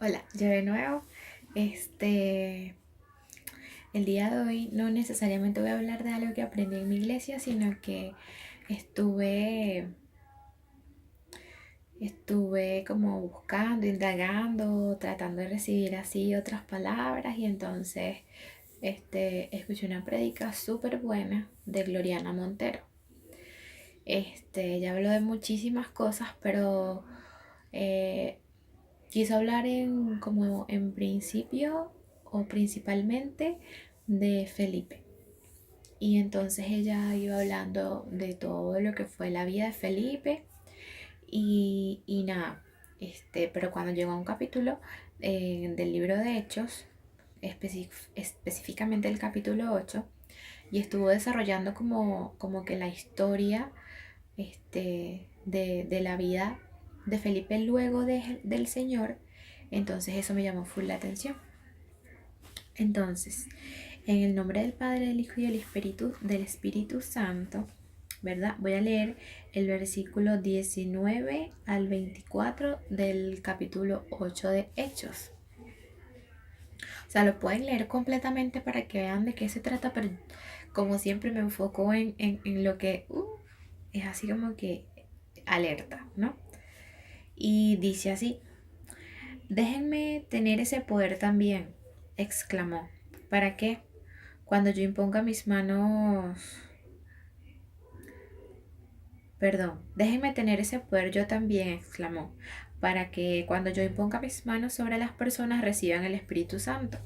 Hola, yo de nuevo. El día de hoy no necesariamente voy a hablar de algo que aprendí en mi iglesia, sino que estuve, estuve como buscando, indagando, tratando de recibir así otras palabras y entonces escuché una prédica súper buena de Gloriana Montero. Ella habló de muchísimas cosas, pero eh, quiso hablar como en principio o principalmente de Felipe. Y entonces ella iba hablando de todo lo que fue la vida de Felipe y nada, pero cuando llegó a un capítulo del libro de Hechos, específicamente el capítulo 8 y estuvo desarrollando como que la historia de la vida de Felipe luego del Señor, entonces eso me llamó full la atención. Entonces, en el nombre del Padre, del Hijo y del Espíritu Santo, ¿verdad? Voy a leer el versículo 19 al 24 del capítulo 8 de Hechos. O sea, lo pueden leer completamente para que vean de qué se trata, pero como siempre me enfoco en lo que es así como que alerta, ¿no? Y dice así: déjenme tener ese poder también, exclamó. ¿Para qué? Cuando yo imponga mis manos... Perdón, déjenme tener ese poder yo también, exclamó, para que cuando yo imponga mis manos sobre las personas reciban el Espíritu Santo.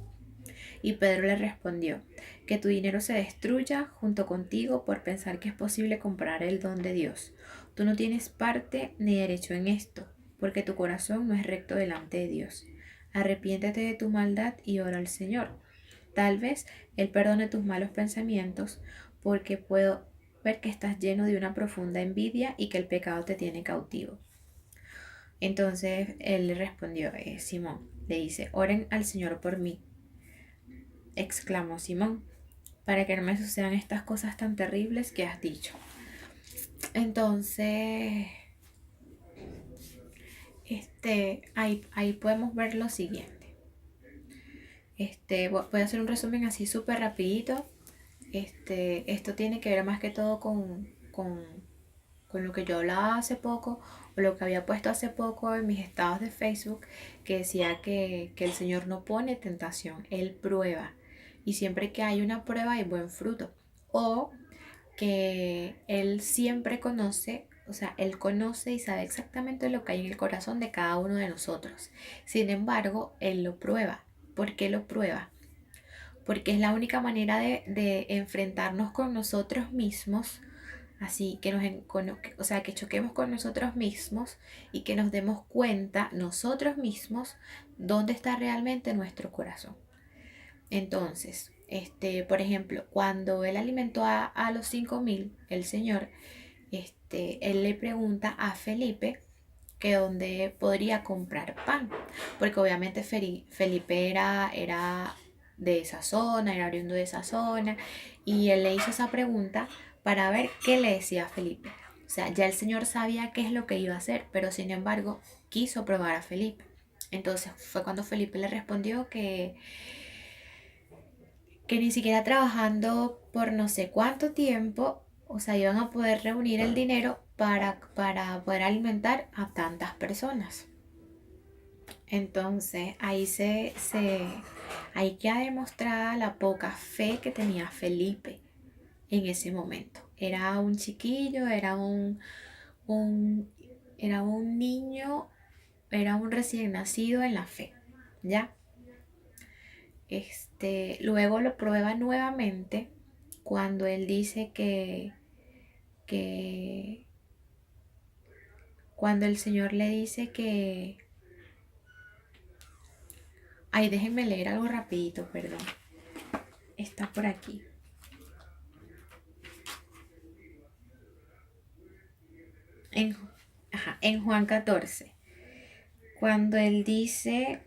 Y Pedro le respondió: que tu dinero se destruya junto contigo por pensar que es posible comprar el don de Dios. Tú no tienes parte ni derecho en esto, porque tu corazón no es recto delante de Dios. Arrepiéntete de tu maldad y ora al Señor. Tal vez Él perdone tus malos pensamientos, porque puedo ver que estás lleno de una profunda envidia y que el pecado te tiene cautivo. Entonces él le respondió: Simón, le dice, oren al Señor por mí, exclamó Simón, para que no me sucedan estas cosas tan terribles que has dicho. Entonces, ahí podemos ver lo siguiente. Voy a hacer un resumen así súper rapidito. Esto tiene que ver más que todo con lo que yo hablaba hace poco o lo que había puesto hace poco en mis estados de Facebook, que decía que el Señor no pone tentación, Él prueba. Y siempre que hay una prueba hay buen fruto. O que Él siempre conoce, o sea, Él conoce y sabe exactamente lo que hay en el corazón de cada uno de nosotros. Sin embargo, Él lo prueba. ¿Por qué lo prueba? Porque es la única manera de enfrentarnos con nosotros mismos, así que o sea, que choquemos con nosotros mismos y que nos demos cuenta nosotros mismos dónde está realmente nuestro corazón. Entonces, por ejemplo, cuando él alimentó a los 5.000, el Señor, él le pregunta a Felipe que dónde podría comprar pan, porque obviamente Felipe era de esa zona, era oriundo de esa zona, y él le hizo esa pregunta para ver qué le decía Felipe. O sea, ya el Señor sabía qué es lo que iba a hacer, pero sin embargo quiso probar a Felipe. Entonces fue cuando Felipe le respondió que ni siquiera trabajando por no sé cuánto tiempo, o sea, iban a poder reunir el dinero para poder alimentar a tantas personas. Entonces ahí queda demostrada la poca fe que tenía Felipe en ese momento. Era un chiquillo, un, era un niño, era un recién nacido en la fe, ¿ya? Luego lo prueba nuevamente cuando él dice que cuando el Señor le dice que... Ay, déjenme leer algo rapidito, perdón. Está por aquí. En, en Juan 14. Cuando él dice,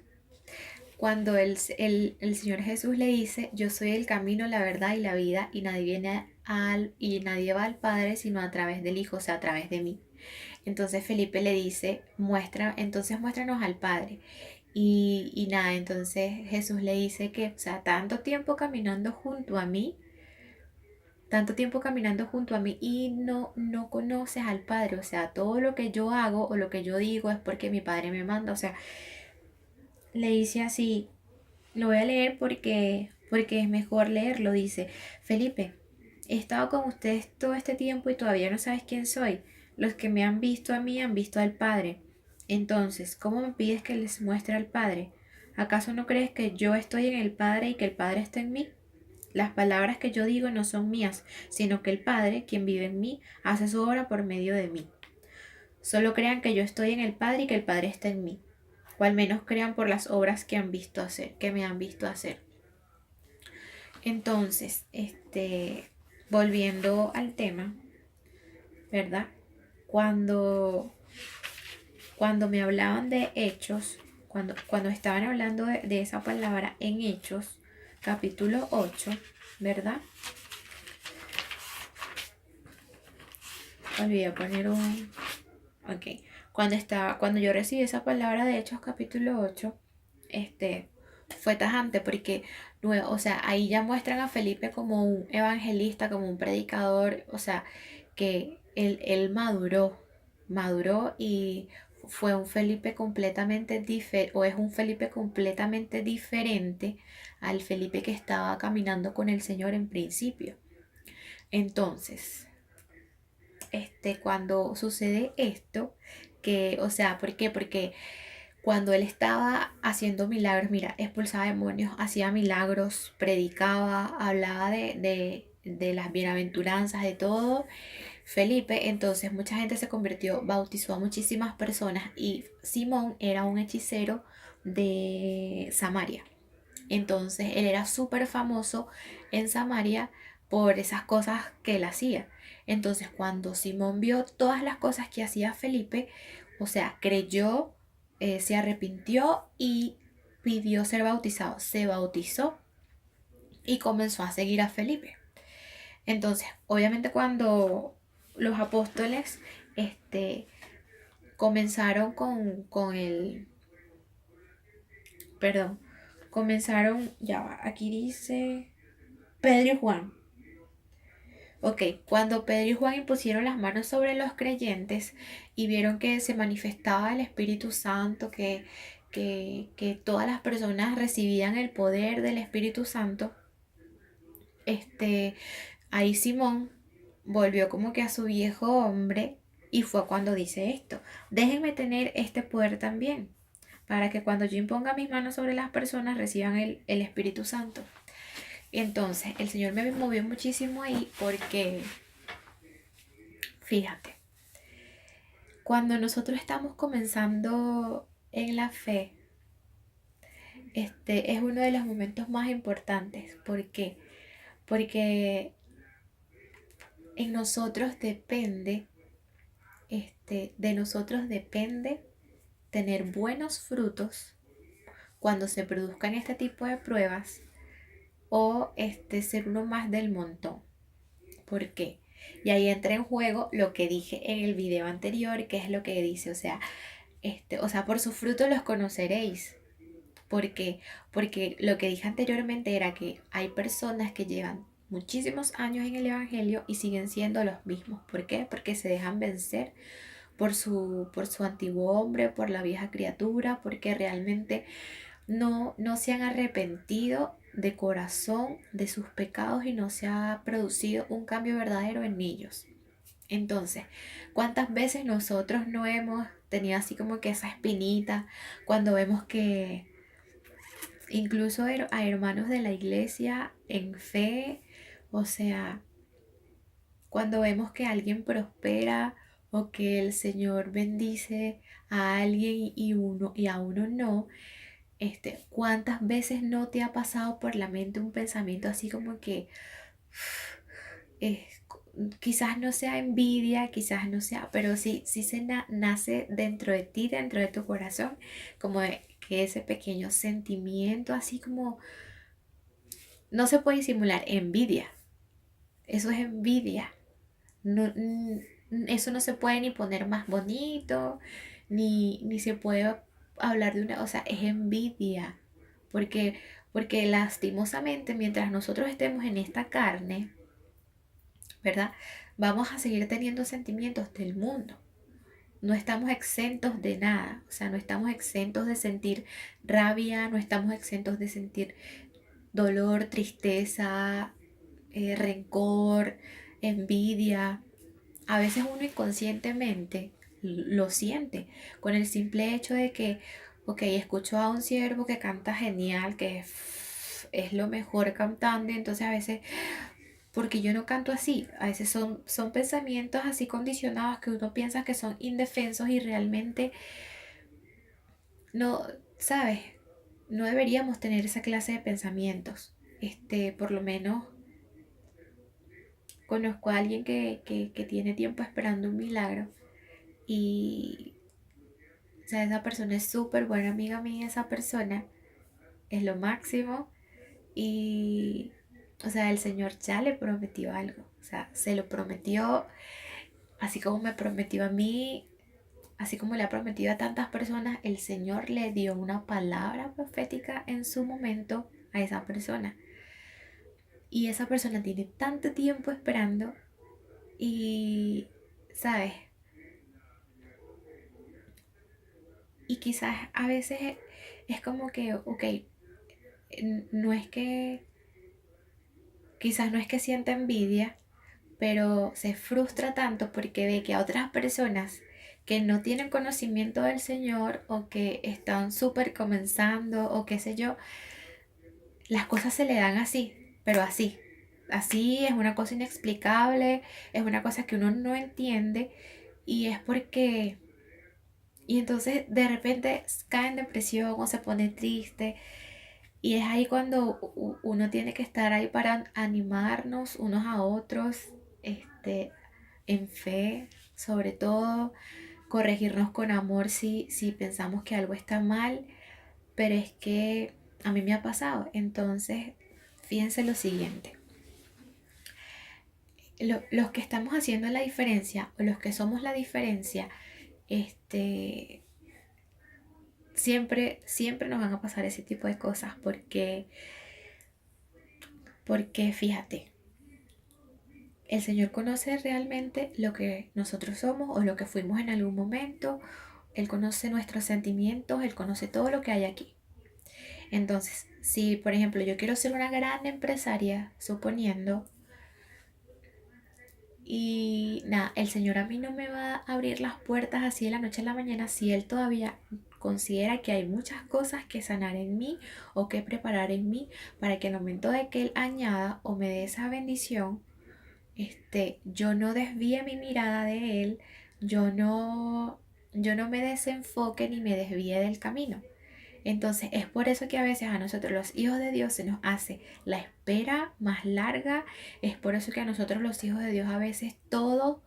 cuando el Señor Jesús le dice, yo soy el camino, la verdad y la vida, y y nadie va al Padre sino a través del Hijo, o sea, a través de mí. Entonces Felipe le dice, entonces muéstranos al Padre. Y nada, entonces Jesús le dice que, o sea, tanto tiempo caminando junto a mí y no conoces al Padre, o sea, todo lo que yo hago o lo que yo digo es porque mi Padre me manda, o sea, le dice así, lo voy a leer porque es mejor leerlo, dice, Felipe, he estado con ustedes todo este tiempo y todavía no sabes quién soy. Los que me han visto a mí han visto al Padre. Entonces, ¿cómo me pides que les muestre al Padre? ¿Acaso no crees que yo estoy en el Padre y que el Padre está en mí? Las palabras que yo digo no son mías, sino que el Padre, quien vive en mí, hace su obra por medio de mí. Solo crean que yo estoy en el Padre y que el Padre está en mí, o al menos crean por las obras que han visto hacer, que me han visto hacer. Entonces, volviendo al tema, ¿verdad? Cuando, cuando me hablaban de hechos, cuando estaban hablando de esa palabra en Hechos, capítulo 8, ¿verdad? Olvidé poner un... Ok. Cuando yo recibí esa palabra de Hechos capítulo 8, fue tajante porque, o sea, ahí ya muestran a Felipe como un evangelista, como un predicador, o sea, que él maduró y fue un Felipe completamente diferente, o es un Felipe completamente diferente al Felipe que estaba caminando con el Señor en principio. Entonces, cuando sucede esto, que, o sea, ¿por qué? Porque cuando él estaba haciendo milagros, mira, expulsaba demonios, hacía milagros, predicaba, hablaba de las bienaventuranzas, de todo, Felipe, entonces mucha gente se convirtió, bautizó a muchísimas personas y Simón era un hechicero de Samaria. Entonces él era súper famoso en Samaria por esas cosas que él hacía. Entonces cuando Simón vio todas las cosas que hacía Felipe, o sea, creyó, se arrepintió y pidió ser bautizado. Se bautizó y comenzó a seguir a Felipe. Entonces, obviamente cuando los apóstoles comenzaron con el, perdón, comenzaron, ya va, aquí dice Pedro y Juan. Ok, cuando Pedro y Juan impusieron las manos sobre los creyentes y vieron que se manifestaba el Espíritu Santo, que todas las personas recibían el poder del Espíritu Santo, este, ahí Simón volvió como que a su viejo hombre y fue cuando dice esto, déjenme tener este poder también, para que cuando yo imponga mis manos sobre las personas reciban el Espíritu Santo. Entonces, el Señor me movió muchísimo ahí porque, fíjate, cuando nosotros estamos comenzando en la fe, este es uno de los momentos más importantes. ¿Por qué? Porque en nosotros depende, de nosotros depende tener buenos frutos cuando se produzcan este tipo de pruebas o ser uno más del montón. ¿Por qué? Y ahí entra en juego lo que dije en el video anterior, que es lo que dice, o sea, por sus frutos los conoceréis. ¿Por qué? Porque lo que dije anteriormente era que hay personas que llevan muchísimos años en el Evangelio y siguen siendo los mismos. ¿Por qué? Porque se dejan vencer por su antiguo hombre, por la vieja criatura, porque realmente no se han arrepentido de corazón de sus pecados y no se ha producido un cambio verdadero en ellos. Entonces, ¿cuántas veces nosotros no hemos tenido así como que esa espinita cuando vemos que incluso a hermanos de la iglesia en fe, o sea, cuando vemos que alguien prospera o que el Señor bendice a alguien y a uno no, ¿cuántas veces no te ha pasado por la mente un pensamiento así como que eh, quizás no sea envidia, quizás no sea, pero sí nace dentro de ti, dentro de tu corazón, como que ese pequeño sentimiento así como no se puede disimular, envidia. Eso es envidia. No, eso no se puede ni poner más bonito, ni se puede hablar de una, o sea, es envidia, porque, porque lastimosamente mientras nosotros estemos en esta carne, ¿verdad? Vamos a seguir teniendo sentimientos del mundo. No estamos exentos de nada, o sea, no estamos exentos de sentir rabia, no estamos exentos de sentir dolor, tristeza, rencor, envidia. A veces uno inconscientemente lo siente con el simple hecho de que, ok, escucho a un siervo que canta genial, que es lo mejor cantando, y entonces a veces, porque yo no canto así, a veces son pensamientos así condicionados que uno piensa que son indefensos y realmente no, ¿sabes? No deberíamos tener esa clase de pensamientos. Por lo menos conozco a alguien que tiene tiempo esperando un milagro y, o sea, esa persona es súper buena amiga mía, esa persona es lo máximo y, o sea, el Señor ya le prometió algo, o sea, se lo prometió así como me prometió a mí, así como le ha prometido a tantas personas, el Señor le dio una palabra profética en su momento a esa persona. Y esa persona tiene tanto tiempo esperando y, ¿sabes? Y quizás a veces es como que, ok, no es que, quizás no es que sienta envidia, pero se frustra tanto porque ve que a otras personas que no tienen conocimiento del Señor o que están súper comenzando o qué sé yo, las cosas se le dan así, pero así. Así es una cosa inexplicable, es una cosa que uno no entiende y es porque... Y entonces de repente cae en depresión o se pone triste y es ahí cuando uno tiene que estar ahí para animarnos unos a otros, en fe, sobre todo, corregirnos con amor si pensamos que algo está mal, pero es que a mí me ha pasado. Entonces, fíjense lo siguiente, los que estamos haciendo la diferencia o los que somos la diferencia, este, siempre nos van a pasar ese tipo de cosas porque fíjate, el Señor conoce realmente lo que nosotros somos o lo que fuimos en algún momento. Él conoce nuestros sentimientos, Él conoce todo lo que hay aquí. Entonces, si por ejemplo yo quiero ser una gran empresaria, suponiendo, y nada, el Señor a mí no me va a abrir las puertas así de la noche a la mañana si Él todavía considera que hay muchas cosas que sanar en mí o que preparar en mí para que al momento de que Él añada o me dé esa bendición, yo no desvíe mi mirada de Él, yo no, yo no me desenfoque ni me desvíe del camino. Entonces es por eso que a veces a nosotros los hijos de Dios se nos hace la espera más larga, es por eso que a nosotros los hijos de Dios a veces todo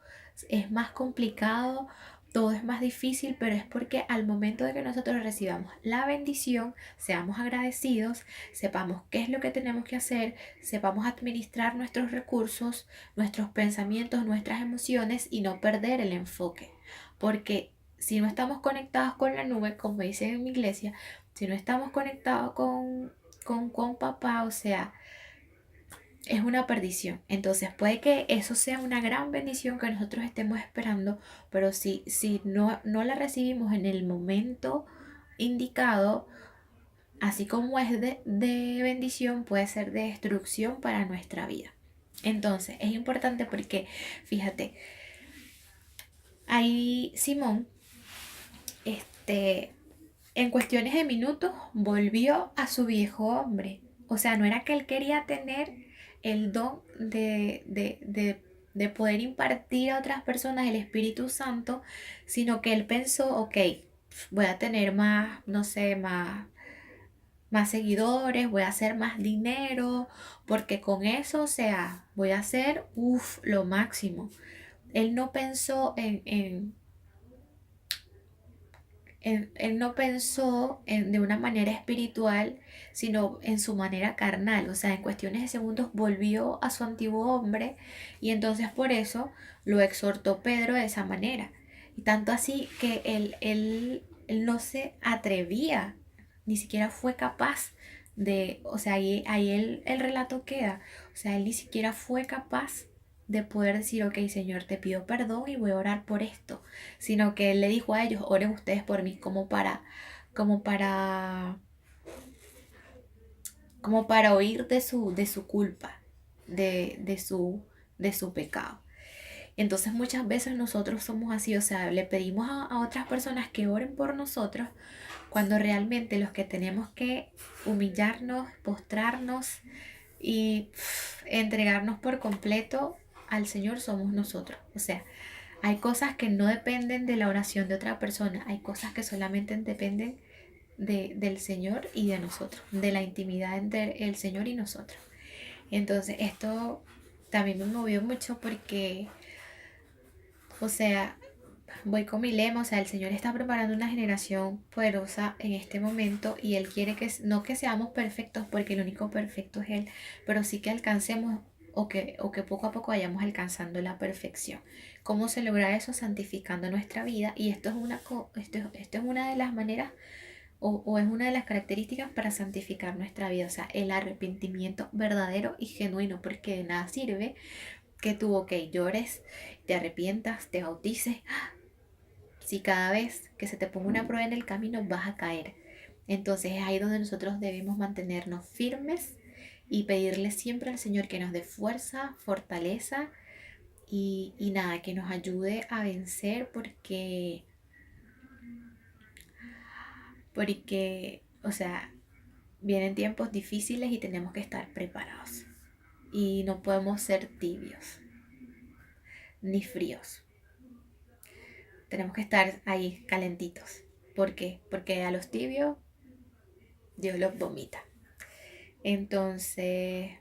es más complicado, todo es más difícil, pero es porque al momento de que nosotros recibamos la bendición, seamos agradecidos, sepamos qué es lo que tenemos que hacer, sepamos administrar nuestros recursos, nuestros pensamientos, nuestras emociones y no perder el enfoque. Porque si no estamos conectados con la nube, como dicen en mi iglesia, si no estamos conectados con papá, o sea, es una perdición. Entonces puede que eso sea una gran bendición que nosotros estemos esperando, pero si no la recibimos en el momento indicado, así como es de bendición, puede ser de destrucción para nuestra vida. Entonces es importante porque, fíjate, ahí Simón, este, en cuestiones de minutos volvió a su viejo hombre. O sea, no era que él quería tener el don de poder impartir a otras personas el Espíritu Santo, sino que él pensó, ok, voy a tener más, no sé, más seguidores, voy a hacer más dinero, porque con eso, o sea, voy a hacer, lo máximo. Él no pensó él no pensó de una manera espiritual, sino en su manera carnal. O sea, en cuestiones de segundos volvió a su antiguo hombre y entonces por eso lo exhortó Pedro de esa manera. Y tanto así que él no se atrevía, ni siquiera fue capaz de, o sea, ahí el relato queda, o sea, él ni siquiera fue capaz de poder decir, ok, Señor, te pido perdón y voy a orar por esto, sino que él le dijo a ellos, oren ustedes por mí, como para, como para oír de su culpa, de su pecado. Entonces muchas veces nosotros somos así, o sea, le pedimos a otras personas que oren por nosotros cuando realmente los que tenemos que humillarnos, postrarnos y entregarnos por completo al Señor somos nosotros. O sea, hay cosas que no dependen de la oración de otra persona, hay cosas que solamente dependen del Señor y de nosotros, de la intimidad entre el Señor y nosotros. Entonces esto también me movió mucho porque, o sea, voy con mi lema, o sea, el Señor está preparando una generación poderosa en este momento y Él quiere que no que seamos perfectos porque el único perfecto es Él, pero sí que alcancemos o que poco a poco vayamos alcanzando la perfección. ¿Cómo se logra eso? Santificando nuestra vida y esto es una de las maneras o es una de las características para santificar nuestra vida, o sea, el arrepentimiento verdadero y genuino, porque de nada sirve que tú, ok, llores, te arrepientas, te bautices, si cada vez que se te ponga una prueba en el camino vas a caer. Entonces es ahí donde nosotros debemos mantenernos firmes y pedirle siempre al Señor que nos dé fuerza, fortaleza y nada, que nos ayude a vencer porque, o sea, vienen tiempos difíciles y tenemos que estar preparados. Y no podemos ser tibios ni fríos. Tenemos que estar ahí calentitos. ¿Por qué? Porque a los tibios Dios los vomita. Entonces,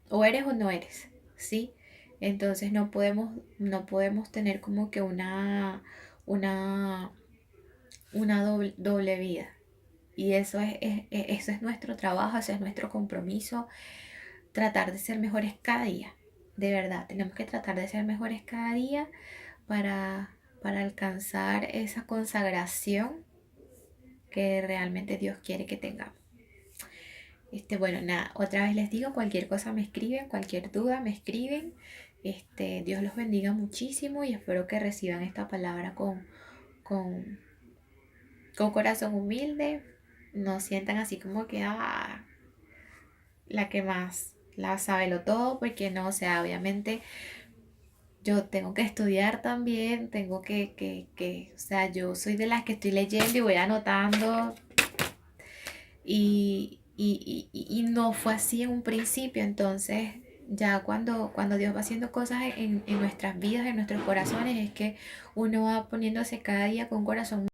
o eres o no eres, ¿sí? Entonces no podemos tener como que una, una doble vida. Y eso es nuestro trabajo, ese es nuestro compromiso, tratar de ser mejores cada día. De verdad, tenemos que tratar de ser mejores cada día para alcanzar esa consagración que realmente Dios quiere que tengamos. Bueno, nada, otra vez les digo, cualquier cosa me escriben, cualquier duda me escriben. Dios los bendiga muchísimo y espero que reciban esta palabra con, con corazón humilde. No sientan así como que, la que más la sabe lo todo, porque no, o sea, obviamente yo tengo que estudiar también, tengo o sea, yo soy de las que estoy leyendo y voy anotando y no fue así en un principio, entonces ya cuando Dios va haciendo cosas en nuestras vidas, en nuestros corazones, es que uno va poniéndose cada día con corazón